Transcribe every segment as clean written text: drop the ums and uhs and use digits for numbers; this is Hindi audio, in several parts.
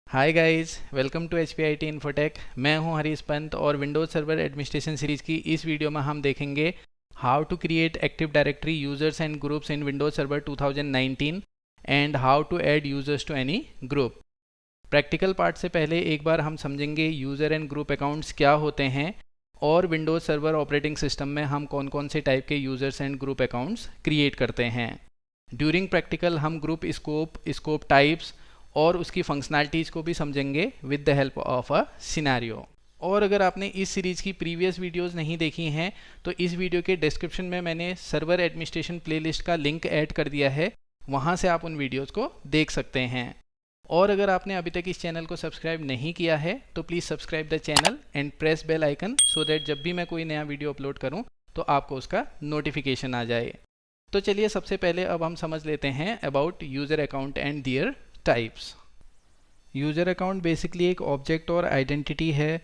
Hi guys, welcome to HPIT Infotech. मैं हूं हरीश पंत और विंडोज सर्वर एडमिनिस्ट्रेशन सीरीज की इस वीडियो में हम देखेंगे how to create active directory users and groups in Windows server 2019 and how to add users to any group. Practical part से पहले एक बार हम समझेंगे यूज़र एंड ग्रुप अकाउंट्स क्या होते हैं और विंडोज सर्वर ऑपरेटिंग सिस्टम में हम कौन कौन से टाइप के users and group accounts create करते हैं। ड्यूरिंग प्रैक्टिकल हम ग्रुप स्कोप टाइप्स और उसकी फंक्शनैलिटीज़ को भी समझेंगे with the help of a scenario. और अगर आपने इस सीरीज़ की प्रीवियस वीडियोस नहीं देखी हैं तो इस वीडियो के डिस्क्रिप्शन में मैंने सर्वर एडमिनिस्ट्रेशन प्लेलिस्ट का लिंक ऐड कर दिया है, वहाँ से आप उन वीडियोस को देख सकते हैं। और अगर आपने अभी तक इस चैनल को सब्सक्राइब नहीं किया है तो please subscribe the channel and press bell icon so that जब भी मैं कोई नया वीडियो अपलोड करूँ तो आपको उसका नोटिफिकेशन आ जाए। तो चलिए सबसे पहले अब हम समझ लेते हैं about user account and their types. User account basically एक ऑब्जेक्ट और आइडेंटिटी है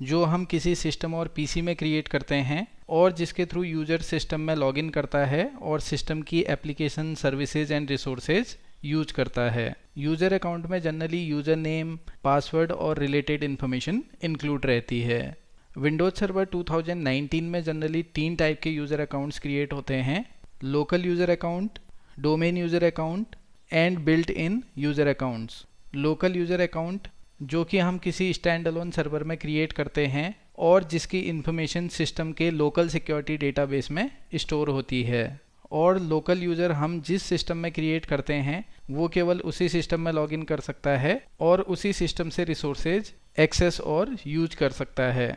जो हम किसी सिस्टम और पीसी में क्रिएट करते हैं और जिसके थ्रू यूज़र सिस्टम में लॉगिन करता है और सिस्टम की application services and resources use करता है। यूज़र अकाउंट में जनरली यूज़र नेम, पासवर्ड और रिलेटेड इन्फॉर्मेशन इंक्लूड रहती है। विंडोज सर्वर 2019 में जनरली 3 टाइप के यूज़र अकाउंट्स क्रिएट होते हैं: local user account, domain user account and built in user accounts. Local user account जो कि हम किसी स्टैंड अलोन सर्वर में क्रिएट करते हैं और जिसकी इन्फॉर्मेशन सिस्टम के लोकल सिक्योरिटी डेटाबेस में स्टोर होती है। और लोकल यूज़र हम जिस सिस्टम में क्रिएट करते हैं वो केवल उसी सिस्टम में लॉगिन कर सकता है और उसी सिस्टम से रिसोर्सेज एक्सेस और यूज कर सकता है।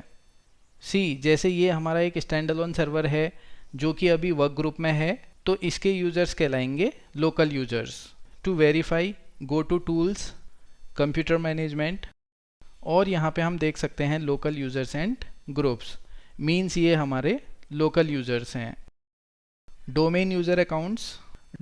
जैसे ये हमारा एक स्टैंड अलोन सर्वर है जो कि अभी वर्क ग्रुप में है, तो इसके यूज़र्स कहलाएंगे local users. To verify go to tools, computer management, और यहाँ पे हम देख सकते हैं local users and groups, means ये हमारे लोकल यूज़र्स हैं। Domain user accounts,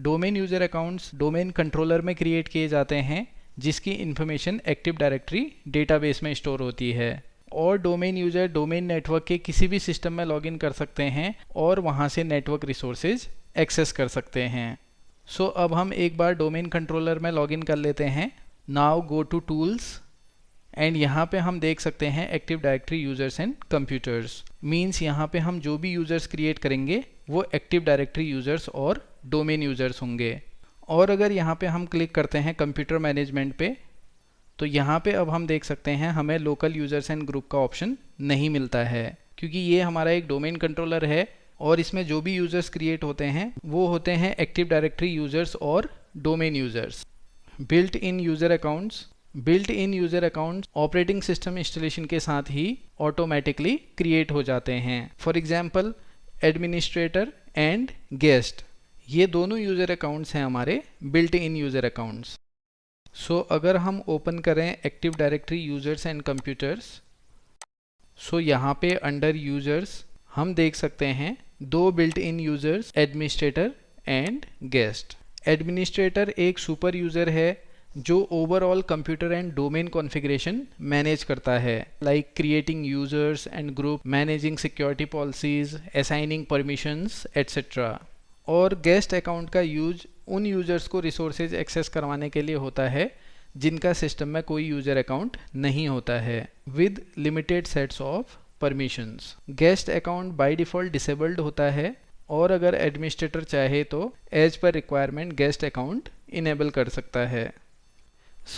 domain user accounts domain controller में क्रिएट किए जाते हैं जिसकी इन्फॉर्मेशन एक्टिव डायरेक्टरी डेटाबेस में स्टोर होती है। और डोमेन यूज़र डोमेन नेटवर्क के किसी भी सिस्टम में लॉगिन कर सकते हैं और वहाँ से नेटवर्क रिसोर्सेज एक्सेस कर सकते हैं। अब हम एक बार डोमेन कंट्रोलर में लॉगिन कर लेते हैं। Now go to tools and यहाँ पे हम देख सकते हैं active directory users and computers, means यहाँ पे हम जो भी यूजर्स क्रिएट करेंगे वो एक्टिव डायरेक्टरी यूजर्स और डोमेन यूजर्स होंगे। और अगर यहाँ पे हम क्लिक करते हैं कंप्यूटर मैनेजमेंट पे तो यहाँ पे अब हम देख सकते हैं हमें लोकल यूजर्स एंड ग्रुप का ऑप्शन नहीं मिलता है क्योंकि ये हमारा एक डोमेन कंट्रोलर है और इसमें जो भी यूजर्स क्रिएट होते हैं वो होते हैं एक्टिव डायरेक्टरी यूजर्स और domain users. Built in user accounts, built in user accounts operating system installation के साथ ही ऑटोमेटिकली क्रिएट हो जाते हैं। For example administrator and guest, ये दोनों यूज़र अकाउंट्स हैं हमारे बिल्ट इन यूज़र अकाउंट्स। अगर हम ओपन करें active directory users and computers, यहाँ पे अंडर यूजर्स हम देख सकते हैं 2 built in users, administrator and guest. Administrator एक सुपर यूज़र है जो overall computer and domain configuration manage करता है, like creating users and group, managing security policies, assigning permissions etcetera. और गेस्ट अकाउंट का यूज उन यूजर्स को रिसोर्सेज एक्सेस करवाने के लिए होता है जिनका सिस्टम में कोई यूज़र अकाउंट नहीं होता है, with limited sets of permissions. Guest account by default disabled होता है और अगर एडमिनिस्ट्रेटर चाहे तो as per requirement guest account enable कर सकता है।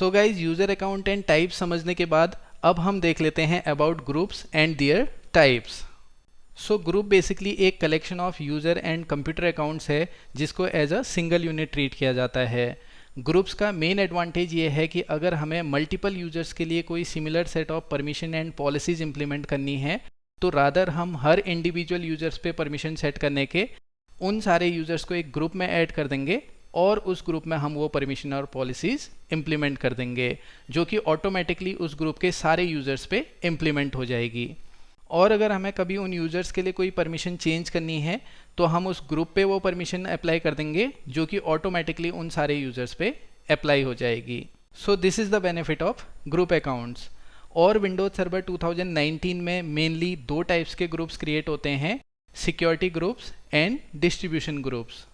Guys, user account and types समझने के बाद अब हम देख लेते हैं about groups and their types. Group basically एक collection of user and computer accounts है जिसको as a single unit treat किया जाता है। ग्रुप्स का मेन एडवांटेज ये है कि अगर हमें मल्टीपल यूजर्स के लिए कोई similar set of permission and policies implement करनी है तो रादर हम हर इंडिविजुअल यूजर्स पे परमिशन सेट करने के उन सारे यूजर्स को एक ग्रुप में ऐड कर देंगे और उस ग्रुप में हम वो परमिशन और पॉलिसीज इंप्लीमेंट कर देंगे जो कि ऑटोमेटिकली उस ग्रुप के सारे यूजर्स पे इंप्लीमेंट हो जाएगी। और अगर हमें कभी उन यूजर्स के लिए कोई परमिशन चेंज करनी है तो हम उस ग्रुप पे वो परमिशन अप्लाई कर देंगे जो कि ऑटोमेटिकली उन सारे यूजर्स पे अप्लाई हो जाएगी। This is the benefit of group accounts. और विंडोज सर्वर 2019 में मेनली 2 टाइप्स के ग्रुप्स क्रिएट होते हैं, security groups and distribution groups.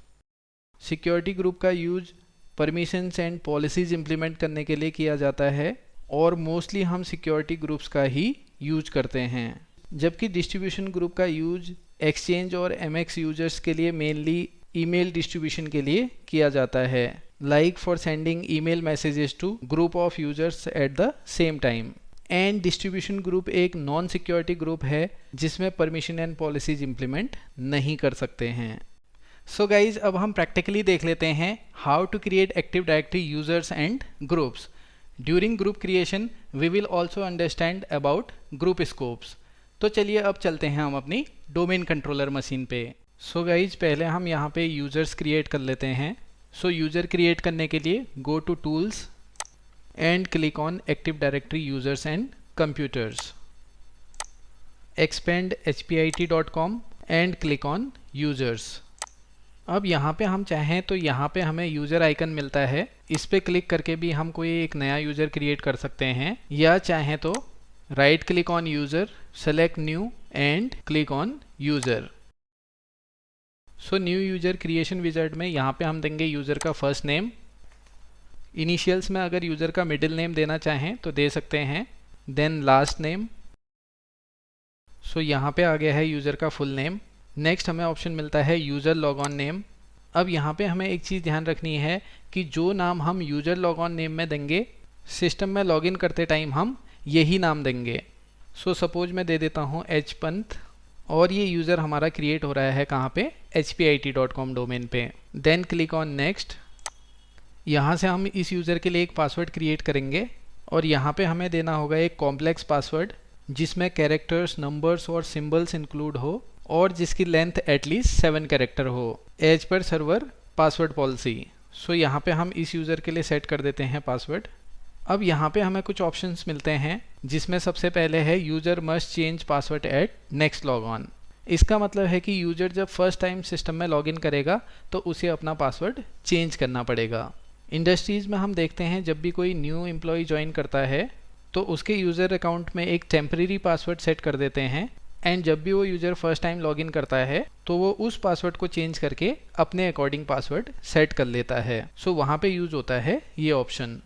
Security group का use permissions and policies implement करने के लिए किया जाता है और मोस्टली हम सिक्योरिटी ग्रुप्स का ही यूज करते हैं, जबकि डिस्ट्रीब्यूशन ग्रुप का यूज एक्सचेंज और एमएक्स यूजर्स के लिए मेनली ईमेल डिस्ट्रीब्यूशन के लिए किया जाता है, like for sending email messages to group of users at the same time. And distribution group एक नॉन सिक्योरिटी ग्रुप है जिसमें परमिशन एंड पॉलिसीज इंप्लीमेंट नहीं कर सकते हैं। सो गाइज, अब हम प्रैक्टिकली देख लेते हैं how to create active directory users and groups. During group creation we will also understand about group scopes. तो चलिए अब चलते हैं हम अपनी डोमेन कंट्रोलर मशीन पे। सो गाइज, पहले हम यहाँ पे यूजर्स क्रिएट कर लेते हैं। सो यूजर क्रिएट करने के लिए go to tools and click on active directory users and computers, expand hpit.com and click on users. अब यहाँ पे हम चाहें तो यहाँ पे हमें यूज़र आइकन मिलता है, इस पे क्लिक करके भी हम कोई एक नया यूज़र क्रिएट कर सकते हैं, या चाहें तो right click on user, select new and click on user. So new user creation wizard में यहाँ पे हम देंगे यूज़र का फर्स्ट नेम। इनिशियल्स में अगर यूज़र का मिडिल नेम देना चाहें तो दे सकते हैं, देन लास्ट नेम। सो यहाँ पे आ गया है यूज़र का फुल नेम। नेक्स्ट हमें ऑप्शन मिलता है यूज़र लॉगऑन नेम। अब यहाँ पे हमें एक चीज़ ध्यान रखनी है कि जो नाम हम यूज़र लॉगऑन नेम में देंगे, सिस्टम में लॉगिन करते टाइम हम यही नाम देंगे। सो सपोज मैं दे देता हूँ एच पंत, और ये यूज़र हमारा क्रिएट हो रहा है कहाँ पे, hpit.com डोमेन पे। Then click on next. यहाँ से हम इस यूज़र के लिए एक पासवर्ड क्रिएट करेंगे, और यहाँ पे हमें देना होगा एक कॉम्प्लेक्स पासवर्ड जिसमें कैरेक्टर्स, नंबर्स और सिम्बल्स इंक्लूड हो, और जिसकी लेंथ एटलीस्ट 7 कैरेक्टर हो, as per server password policy. So यहाँ पे हम इस यूज़र के लिए सेट कर देते हैं पासवर्ड। अब यहाँ पे हमें कुछ ऑप्शंस मिलते हैं, जिसमें सबसे पहले है user must change password at next log on. इसका मतलब है कि यूज़र जब फर्स्ट टाइम सिस्टम में लॉगिन करेगा तो उसे अपना पासवर्ड चेंज करना पड़ेगा। इंडस्ट्रीज़ में हम देखते हैं जब भी कोई न्यू एम्प्लॉय ज्वाइन करता है तो उसके यूज़र अकाउंट में एक टेम्परेरी पासवर्ड सेट कर देते हैं, एंड जब भी वो यूज़र फर्स्ट टाइम लॉगिन करता है तो वो उस पासवर्ड को चेंज करके अपने अकॉर्डिंग पासवर्ड सेट कर लेता है। सो वहाँ पे यूज़ होता है ये ऑप्शन।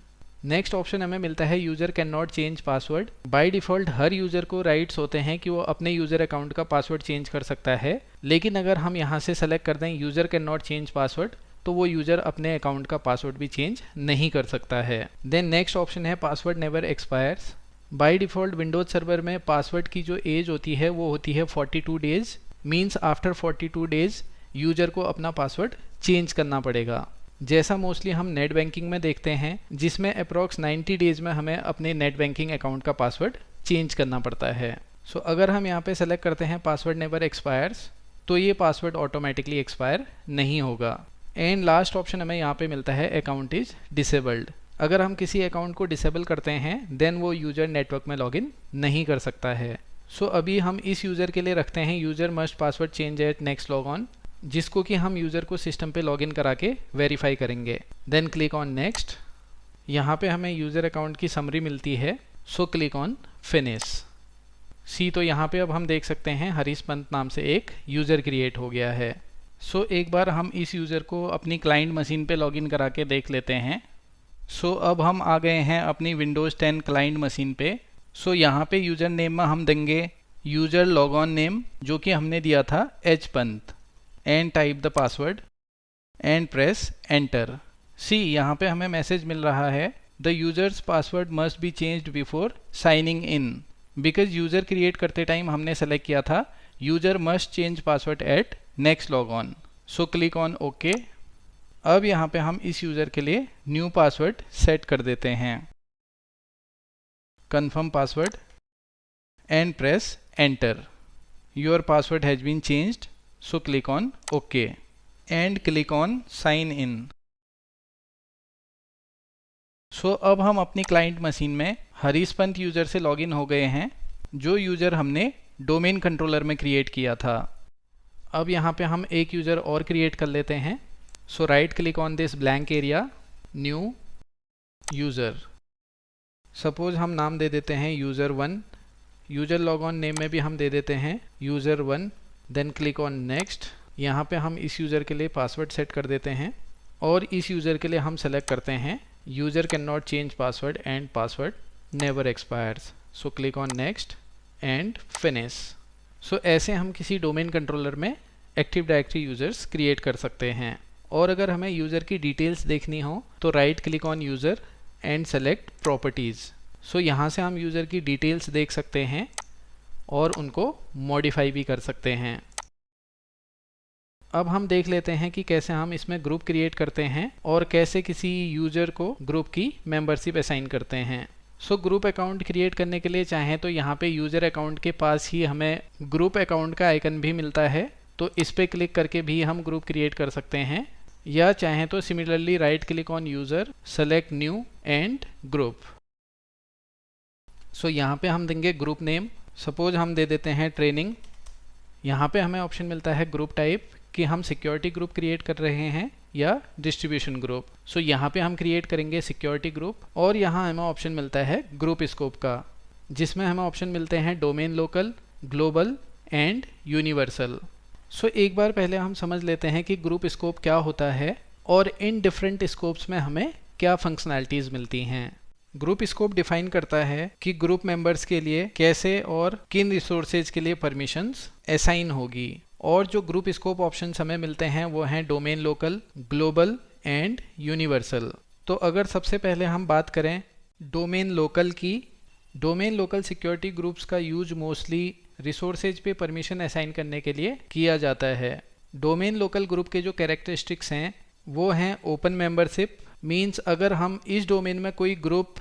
नेक्स्ट ऑप्शन हमें मिलता है user can not change password. By default her user को राइट्स होते हैं कि वो अपने यूज़र अकाउंट का पासवर्ड चेंज कर सकता है, लेकिन अगर हम यहाँ से सेलेक्ट कर दें user can not change password तो वो यूज़र अपने अकाउंट का पासवर्ड भी चेंज नहीं कर सकता है। देन नेक्स्ट ऑप्शन है password never expires. By default Windows server में पासवर्ड की जो एज होती है वो होती है 42 days, means after 42 days user को अपना पासवर्ड चेंज करना पड़ेगा, जैसा मोस्टली हम नेट बैंकिंग में देखते हैं, जिसमें अप्रॉक्स 90 डेज़ में हमें अपने नेट बैंकिंग अकाउंट का पासवर्ड चेंज करना पड़ता है। सो अगर हम यहाँ पे सेलेक्ट करते हैं पासवर्ड नेवर एक्सपायर्स तो ये पासवर्ड ऑटोमेटिकली एक्सपायर नहीं होगा। एंड लास्ट ऑप्शन हमें यहाँ पे मिलता है अकाउंट इज़ डिसेबल्ड। अगर हम किसी अकाउंट को डिसेबल करते हैं देन वो यूज़र नेटवर्क में लॉगिन नहीं कर सकता है। सो अभी हम इस यूज़र के लिए रखते हैं user must password change at next log on, जिसको कि हम यूज़र को सिस्टम पे लॉगिन करा के वेरीफाई करेंगे। Then click on next. यहाँ पे हमें यूज़र अकाउंट की समरी मिलती है, so click on finish. See तो यहाँ पे अब हम देख सकते हैं हरीश पंत नाम से एक यूज़र क्रिएट हो गया है। सो एक बार हम इस यूज़र को अपनी क्लाइंट मशीन पे लॉगिन करा के देख लेते हैं। सो अब हम आ गए हैं अपनी विंडोज़ 10 क्लाइंट मशीन पे। सो यहाँ पे यूज़र नेम में हम देंगे यूज़र लॉगऑन नेम जो कि हमने दिया था H Pant, and type the password and press enter. See यहाँ पे हमें मैसेज मिल रहा है the user's password must be changed before signing in, because user create करते टाइम हमने सेलेक्ट किया था user must change password at next log on. So click on okay. अब यहाँ पे हम इस यूज़र के लिए न्यू पासवर्ड सेट कर देते हैं, confirm password and press enter. Your password has been changed, so click on okay and click on sign in. So अब हम अपनी क्लाइंट मशीन में हरीश पंत यूज़र से लॉगिन हो गए हैं, जो यूज़र हमने डोमेन कंट्रोलर में क्रिएट किया था। अब यहाँ पे हम एक यूज़र और क्रिएट कर लेते हैं। So right click on this blank area, new user. Suppose हम नाम दे देते हैं यूज़र 1। यूज़र लॉगऑन नेम में भी हम दे देते हैं user 1। Then click on next. यहाँ पे हम इस यूज़र के लिए पासवर्ड सेट कर देते हैं, और इस यूज़र के लिए हम सेलेक्ट करते हैं user can not change password and password. never expires. So click on next and finish. So ऐसे हम किसी डोमेन कंट्रोलर में एक्टिव डायरेक्टरी यूजर्स क्रिएट कर सकते हैं। और अगर हमें यूज़र की डिटेल्स देखनी हो तो right click on user and select properties. So यहाँ से हम यूज़र की डिटेल्स देख सकते हैं और उनको मॉडिफाई भी कर सकते हैं। अब हम देख लेते हैं कि कैसे हम इसमें ग्रुप क्रिएट करते हैं और कैसे किसी यूज़र को ग्रुप की मेंबरशिप असाइन करते हैं। सो ग्रुप अकाउंट क्रिएट करने के लिए चाहें तो यहाँ पे यूज़र अकाउंट के पास ही हमें ग्रुप अकाउंट का आइकन भी मिलता है, तो इस पर क्लिक करके भी हम ग्रुप क्रिएट कर सकते हैं। या चाहें तो similarly right click on user, select new and group. So यहाँ पे हम देंगे ग्रुप नेम, सपोज हम दे देते हैं ट्रेनिंग। यहाँ पे हमें ऑप्शन मिलता है ग्रुप टाइप कि हम सिक्योरिटी ग्रुप क्रिएट कर रहे हैं या डिस्ट्रीब्यूशन ग्रुप। सो यहाँ पे हम क्रिएट करेंगे सिक्योरिटी ग्रुप। और यहाँ हमें ऑप्शन मिलता है ग्रुप स्कोप का, जिसमें हमें ऑप्शन मिलते हैं domain local, global and universal. So एक बार पहले हम समझ लेते हैं कि ग्रुप स्कोप क्या होता है और इन डिफरेंट स्कोप्स में हमें क्या फंक्शनैलिटीज़ मिलती हैं। ग्रुप स्कोप डिफाइन करता है कि ग्रुप मेंबर्स के लिए कैसे और किन रिसोर्सेज के लिए परमिशंस असाइन होगी। और जो ग्रुप स्कोप ऑप्शंस हमें मिलते हैं वो हैं domain local, global and universal. तो अगर सबसे पहले हम बात करें डोमेन लोकल की, डोमेन लोकल सिक्योरिटी ग्रुप्स का यूज मोस्टली रिसोर्सेज पे परमिशन असाइन करने के लिए किया जाता है। डोमेन लोकल ग्रुप के जो कैरेक्टरिस्टिक्स हैं वो हैं ओपन मेंबरशिप, मींस अगर हम इस डोमेन में कोई ग्रुप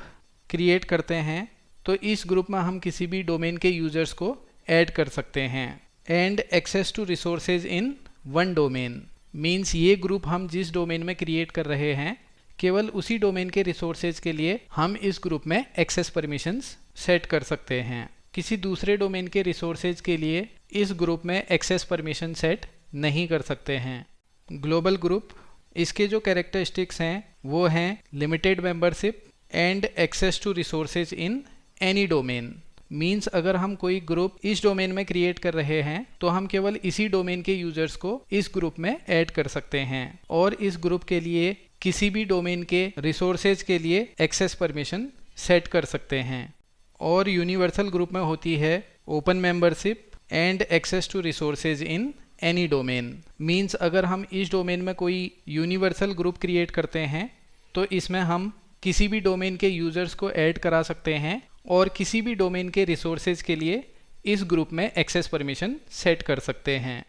क्रिएट करते हैं तो इस ग्रुप में हम किसी भी डोमेन के यूजर्स को ऐड कर सकते हैं। And access to resources in one domain, means ये ग्रुप हम जिस डोमेन में क्रिएट कर रहे हैं केवल उसी डोमेन के रिसोर्सेज के लिए हम इस ग्रुप में एक्सेस परमिशंस सेट कर सकते हैं। किसी दूसरे डोमेन के रिसोर्सेज के लिए इस ग्रुप में एक्सेस परमिशन सेट नहीं कर सकते हैं। ग्लोबल ग्रुप, इसके जो कैरेक्टरिस्टिक्स हैं वो हैं limited membership and access to resources in any domain, means अगर हम कोई ग्रुप इस डोमेन में क्रिएट कर रहे हैं तो हम केवल इसी डोमेन के यूजर्स को इस ग्रुप में ऐड कर सकते हैं और इस ग्रुप के लिए किसी भी डोमेन के रिसोर्सेज के लिए एक्सेस परमिशन सेट कर सकते हैं। और यूनिवर्सल ग्रुप में होती है open membership and access to resources in any domain, means अगर हम इस डोमेन में कोई यूनिवर्सल ग्रुप क्रिएट करते हैं तो इसमें हम किसी भी डोमेन के यूजर्स को ऐड करा सकते हैं और किसी भी डोमेन के रिसोर्सेज के लिए इस ग्रुप में एक्सेस परमिशन सेट कर सकते हैं।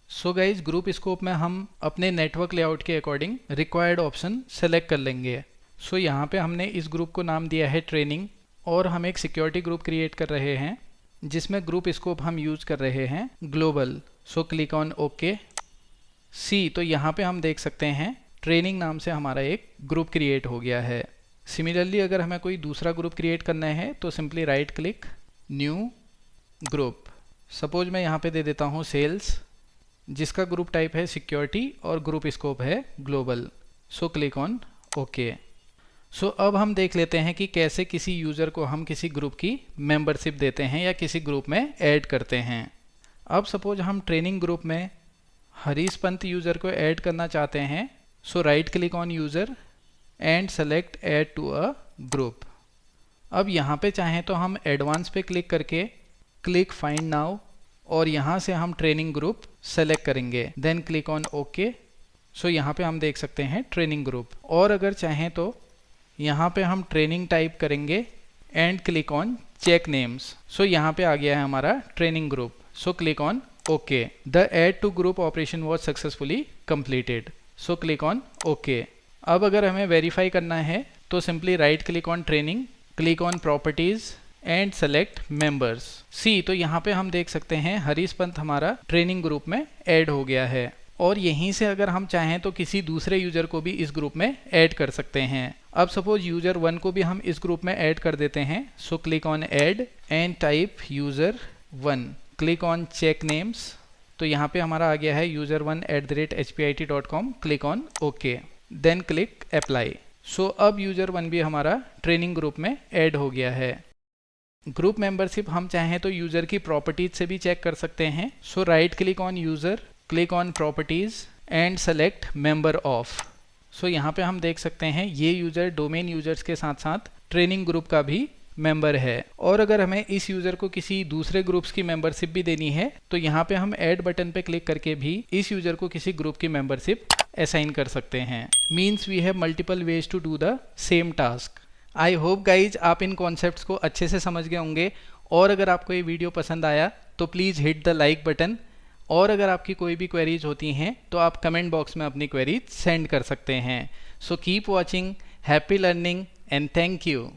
सो गाइज, ग्रुप स्कोप में हम अपने नेटवर्क लेआउट के अकॉर्डिंग रिक्वायर्ड ऑप्शन सेलेक्ट कर लेंगे। सो यहाँ पे हमने इस ग्रुप को नाम दिया है ट्रेनिंग और हम एक सिक्योरिटी ग्रुप क्रिएट कर रहे हैं जिसमें ग्रुप स्कोप हम यूज कर रहे हैं global. So click on okay. See, तो यहाँ पे हम देख सकते हैं ट्रेनिंग नाम से हमारा एक ग्रुप क्रिएट हो गया है। सिमिलरली अगर हमें कोई दूसरा ग्रुप क्रिएट करना है तो simply right click, new group. Suppose मैं यहाँ पे दे देता हूँ सेल्स, जिसका ग्रुप टाइप है सिक्योरिटी और ग्रुप स्कोप है global. So click on okay. So अब हम देख लेते हैं कि कैसे किसी यूज़र को हम किसी ग्रुप की मेंबरशिप देते हैं या किसी ग्रुप में ऐड करते हैं। अब सपोज हम ट्रेनिंग ग्रुप में हरीश पंत यूज़र को ऐड करना चाहते हैं। So right click on user and select add to a group. अब यहाँ पे चाहें तो हम एडवांस पे क्लिक करके क्लिक फाइंड नाउ और यहाँ से हम ट्रेनिंग ग्रुप सेलेक्ट करेंगे, देन क्लिक ऑन ओके। सो यहाँ पे हम देख सकते हैं ट्रेनिंग ग्रुप। और अगर चाहें तो यहाँ पे हम ट्रेनिंग टाइप करेंगे and click on check names. So यहाँ पे आ गया है हमारा training group. So click on okay. The add to group operation was successfully completed. So click on okay. अब अगर हमें वेरीफाई करना है तो simply right click on training, click on properties and select members. See, तो यहाँ पे हम देख सकते हैं हरीश पंत हमारा ट्रेनिंग ग्रुप में ऐड हो गया है और यहीं से अगर हम चाहें तो किसी दूसरे यूजर को भी इस ग्रुप में ऐड कर सकते हैं। अब सपोज यूजर 1 को भी हम इस ग्रुप में ऐड कर देते हैं। So click on add and type user 1, click on check names. तो यहाँ पे हमारा आ गया है user1@hpit.com, click on okay, then click apply. So अब यूजर 1 भी हमारा ट्रेनिंग ग्रुप में ऐड हो गया है। ग्रुप मेंबरशिप हम चाहें तो यूजर की प्रॉपर्टीज से भी चेक कर सकते हैं। So right click on user, click on properties and select member of. So यहाँ पे हम देख सकते हैं ये यूजर डोमेन यूजर्स के साथ साथ ट्रेनिंग ग्रुप का भी मेंबर है। और अगर हमें इस यूज़र को किसी दूसरे ग्रुप्स की मेंबरशिप भी देनी है तो यहाँ पे हम ऐड बटन पे क्लिक करके भी इस यूज़र को किसी ग्रुप की मेंबरशिप असाइन कर सकते हैं। Means we have multiple ways to do the same task. I hope guys आप इन कॉन्सेप्ट्स को अच्छे से समझ गए होंगे, और अगर आपको ये वीडियो पसंद आया तो please hit the like button, और अगर आपकी कोई भी क्वेरीज होती हैं तो आप कमेंट बॉक्स में अपनी क्वेरीज सेंड कर सकते हैं। So keep watching, happy learning and thank you.